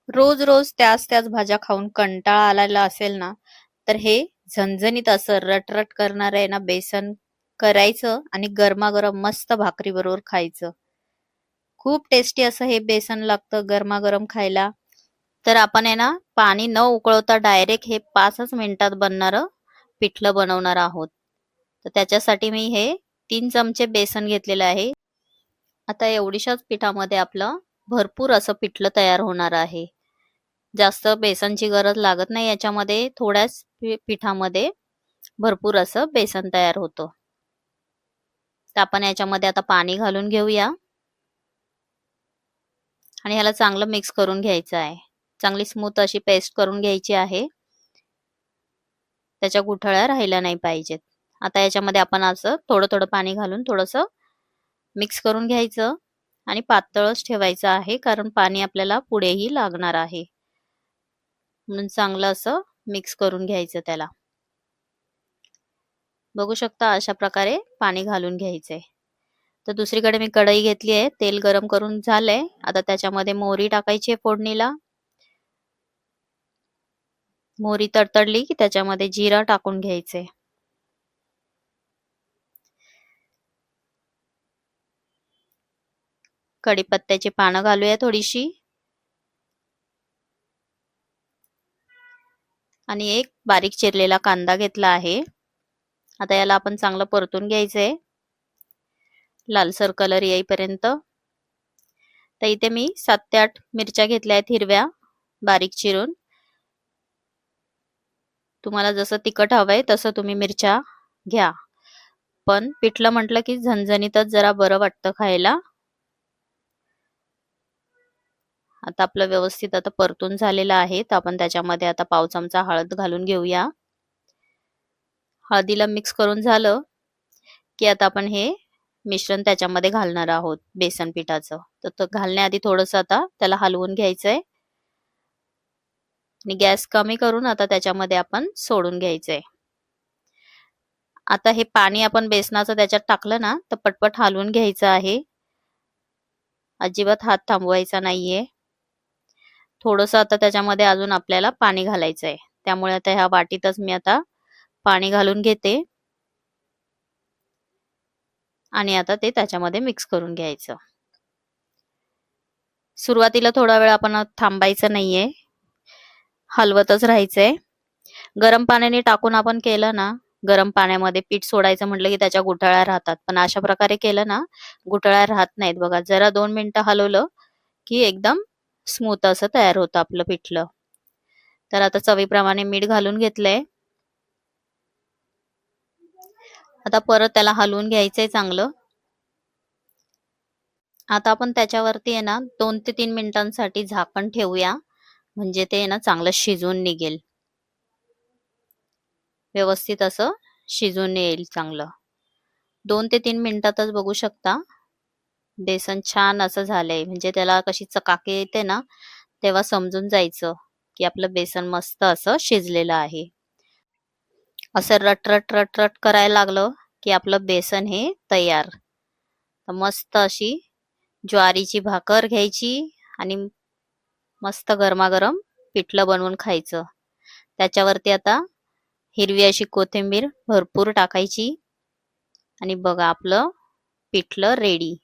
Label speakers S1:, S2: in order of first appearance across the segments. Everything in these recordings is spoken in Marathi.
S1: रोज रोज त्याच त्याच भाज्या खाऊन कंटाळा आलेला असेल ना, तर हे झणझणीत असं रटरट करणार आहे ना बेसन करायचं आणि गरमागरम मस्त भाकरी बरोबर खायचं. खूप टेस्टी असं हे बेसन लागतं गरमागरम खायला. तर आपण आहे ना पाणी न उकळवता डायरेक्ट हे 5च मिनिटात बनणारं पिठलं बनवणार आहोत. तर त्याच्यासाठी मी हे 3 चमचे बेसन घेतलेलं आहे. आता एवढीशाच पिठामध्ये आपलं भरपूर असं पिठलं तयार होणार आहे. जास्त बेसनची गरज लागत नाही याच्यामध्ये. थोड्याच पिठामध्ये भरपूर असं बेसन तयार होतं. तर आपण याच्यामध्ये आता पाणी घालून घेऊया आणि ह्याला चांगलं मिक्स करून घ्यायचं आहे. चांगली स्मूथ अशी पेस्ट करून घ्यायची आहे. त्याच्या गुठळ्या राहिल्या नाही पाहिजेत. आता याच्यामध्ये आपण असं थोडं थोडं पाणी घालून थोडंसं मिक्स करून घ्यायचं आणि पातळच ठेवायचं आहे, कारण पाणी आपल्याला पुढेही लागणार आहे. म्हणून चांगलं असं मिक्स करून घ्यायचं त्याला. बघू शकता अशा प्रकारे पाणी घालून घ्यायचंय. तर दुसरीकडे मी कढई घेतली आहे. तेल गरम करून झालंय. आता त्याच्यामध्ये मोहरी टाकायची आहे फोडणीला. मोहरी तडतडली की त्याच्यामध्ये जिरा टाकून घ्यायचे. कढीपत्त्याची पानं घालूया थोडीशी आणि एक बारीक चिरलेला कांदा घेतला आहे. आता याला आपण चांगलं परतून घ्यायचंय लालसर कलर येईपर्यंत. तर इथे मी 7 ते 8 मिरच्या घेतल्या आहेत हिरव्या बारीक चिरून. तुम्हाला जसं तिखट हवंय तसं तुम्ही मिरच्या घ्या. पण पिठलं म्हटलं की झणझणीतच जरा बरं वाटतं खायला. आता आपलं व्यवस्थित आता परतून झालेलं आहे. तर आपण त्याच्यामध्ये आता पाव चमचा हळद घालून घेऊया. हळदीला मिक्स करून झालं की आता आपण हे मिश्रण त्याच्यामध्ये घालणार आहोत बेसन पिठाचं. तर तो घालण्याआधी थोडंसं आता त्याला हलवून घ्यायचंय आणि गॅस कमी करून आता त्याच्यामध्ये आपण सोडून घ्यायचंय. आता हे पाणी आपण बेसनाचं त्याच्यात टाकलं ना, तर पटपट हलवून घ्यायचं आहे. अजिबात हात थांबवायचा नाहीये. थोडंसं आता त्याच्यामध्ये अजून आपल्याला पाणी घालायचंय. त्यामुळे आता ह्या वाटीतच मी आता पाणी घालून घेते आणि आता ते त्याच्यामध्ये मिक्स करून घ्यायचं. सुरुवातीला थोडा वेळ आपण थांबायचं नाहीये, हलवतच राहायचंय. गरम पाण्याने टाकून आपण केलं ना, गरम पाण्यामध्ये पीठ सोडायचं म्हटलं की त्याच्या गुठळ्या राहतात. पण अशा प्रकारे केलं ना, गुठळ्या राहत नाहीत बघा. जरा 2 मिनिटं हलवलं की एकदम स्मूथ असं तयार होतं आपलं पिठलं. तर आता चवीप्रमाणे मीठ घालून घेतलंय. आता परत त्याला हलवून घ्यायचंय चांगलं. आता आपण त्याच्यावरती आहे ना 2 ते 3 मिनिटांसाठी झाकण ठेवूया. म्हणजे ते ना चांगलं शिजून निघेल. व्यवस्थित असं शिजून येईल चांगलं. 2 ते 3 मिनिटातच बघू शकता बेसन छान असं झालंय. म्हणजे त्याला कशी चकाकी येते ना, तेव्हा समजून जायचं की आपलं बेसन मस्त असं शिजलेलं आहे. असं रट रट करायला लागलं की आपलं बेसन हे तयार. तर मस्त अशी ज्वारीची भाकर घ्यायची आणि मस्त गरमागरम पिठलं बनवून खायचं. त्याच्यावरती आता हिरवी अशी कोथिंबीर भरपूर टाकायची आणि बघा आपलं पिठलं रेडी.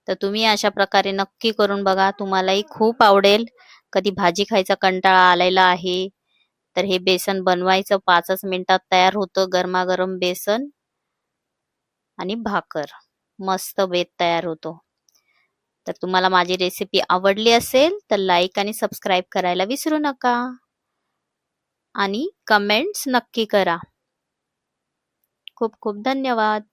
S1: तर तुम्ही अशा प्रकारे नक्की करून बघा. तुम्हालाही खूप आवडेल. कधी भाजी खायचा कंटाळा आलेला आहे, तर हे बेसन बनवायचं. 5च मिनिटात तयार होतं गरमागरम बेसन आणि भाकर. मस्त बेत तयार होतो. तर तुम्हाला माझी रेसिपी आवडली असेल तर लाईक आणि सबस्क्राईब करायला विसरू नका आणि कमेंट्स नक्की करा. खूप खूप धन्यवाद.